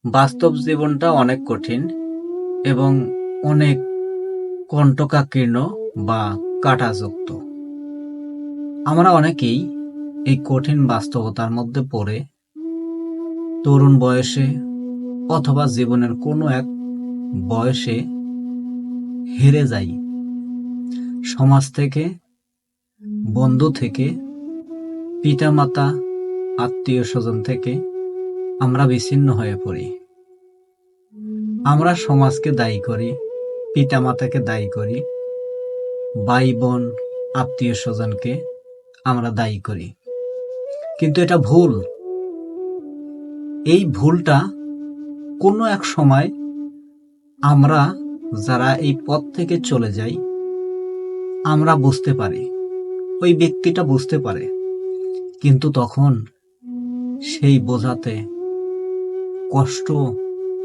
বাস্তব জীবনটা অনেক কঠিন এবং অনেক কণ্টকাকীর্ণ বা কাঁটাযুক্ত। আমরা অনেকেই এই কঠিন বাস্তবতার মধ্যে পড়ে তরুণ বয়সে অথবা জীবনের কোনো এক বয়সে হেরে যাই। সমাজ থেকে, বন্ধু থেকে, পিতামাতা, আত্মীয় স্বজন থেকে আমরা বিচ্ছিন্ন হয়ে পড়ি। আমরা সমাজকে দায়ী করি, পিতামাতাকে দায়ী করি, ভাই বোন, আত্মীয় স্বজনকে আমরা দায়ী করি, কিন্তু এটা ভুল। এই ভুলটা কোনো এক সময় আমরা যারা এই পথ থেকে চলে যাই আমরা বুঝতে পারি, ওই ব্যক্তিটা বুঝতে পারে, কিন্তু তখন সেই বোঝাতে কষ্ট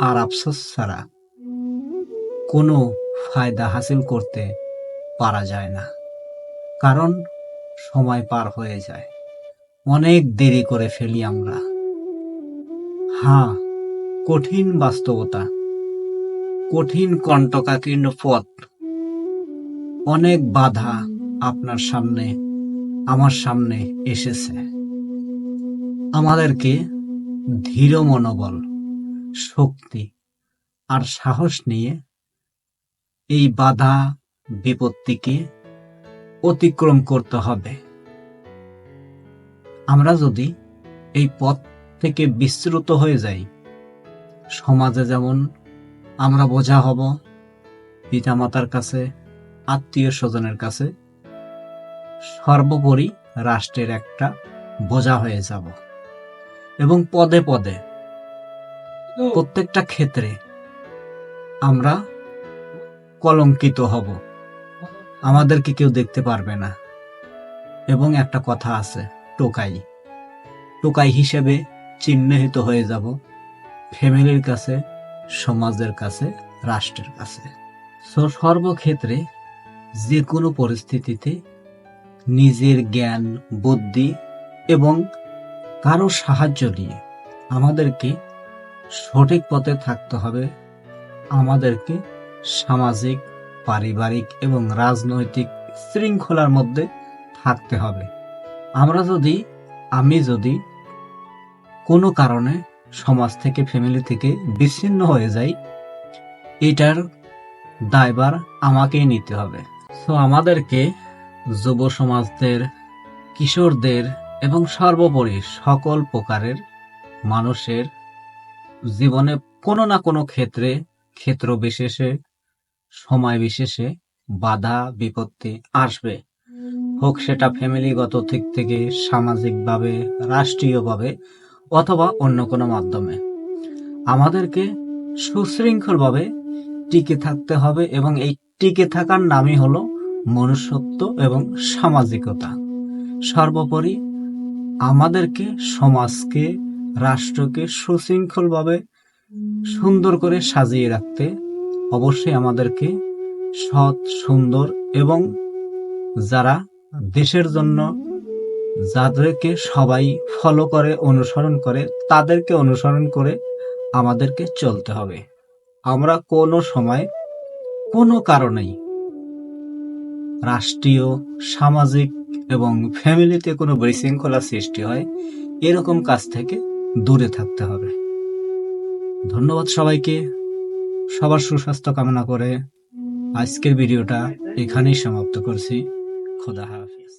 আর আফসোস ছাড়া কোনো ফায়দা হাসিল করতে পারা যায় না। কারণ সময় পার হয়ে যায়, অনেক দেরি করে ফেলি আমরা। কঠিন বাস্তবতা, কঠিন কণ্টকাকীর্ণ পথ, অনেক বাধা আপনার সামনে, আমার সামনে এসেছে। আমাদেরকে দৃঢ় মনোবল, শক্তি আর সাহস নিয়ে এই বাধা বিপত্তিকে অতিক্রম করতে হবে। আমরা যদি এই পথ থেকে বিচ্যুত হয়ে যাই, সমাজে যেমন আমরা বোঝা হব, পিতামাতার কাছে, আত্মীয় স্বজনের কাছে, সর্বোপরি রাষ্ট্রের একটা বোঝা হয়ে যাব এবং পদে পদে প্রত্যেকটা ক্ষেত্রে আমরা কলঙ্কিত হব, আমাদেরকে কেউ দেখতে পারবে না। এবং একটা কথা আছে, টোকাই হিসেবে চিহ্নিত হয়ে যাব ফ্যামিলির কাছে, সমাজের কাছে, রাষ্ট্রের কাছে। সর্বক্ষেত্রে যে কোনো পরিস্থিতিতে নিজের জ্ঞান, বুদ্ধি এবং কারো সাহায্য নিয়ে আমাদেরকে সঠিক পথে থাকতে হবে। আমাদেরকে সামাজিক, পারিবারিক এবং রাজনৈতিক শৃঙ্খলার মধ্যে থাকতে হবে। আমি যদি কোনো কারণে সমাজ থেকে, ফ্যামিলি থেকে বিচ্ছিন্ন হয়ে যাই, এটার দায়ভার আমাকেই নিতে হবে। আমাদেরকে যুব সমাজদের, কিশোরদের এবং সর্বোপরি সকল প্রকারের মানুষের জীবনে কোনো না কোনো ক্ষেত্র বিশেষে, সময় বিশেষে বাধা বিপত্তি আসবে, হোক সেটা ফ্যামিলিগত দিক থেকে, সামাজিকভাবে, রাষ্ট্রীয়ভাবে অথবা অন্য কোনো মাধ্যমে। আমাদেরকে সুশৃঙ্খলভাবে টিকে থাকতে হবে এবং এই টিকে থাকার নামই হলো মনুষ্যত্ব এবং সামাজিকতা। সর্বোপরি আমাদেরকে সমাজকে, রাষ্ট্রকে সুশৃঙ্খলভাবে সুন্দর করে সাজিয়ে রাখতে অবশ্যই আমাদেরকে সৎ, সুন্দর এবং যারা দেশের জন্য, যাদেরকে সবাই ফলো করে, অনুসরণ করে, তাদেরকে অনুসরণ করে আমাদেরকে চলতে হবে। আমরা কোনো সময়, কোনো কারণেই রাষ্ট্রীয়, সামাজিক এবং ফ্যামিলিতে কোনো বিশৃঙ্খলা সৃষ্টি হয় এরকম কাজ থেকে দূরে থাকতে হবে। ধন্যবাদ সবাইকে। সবার সুস্বাস্থ্য কামনা করে আজকের ভিডিওটা এখানেই সমাপ্ত করছি। খোদা হাফেজ।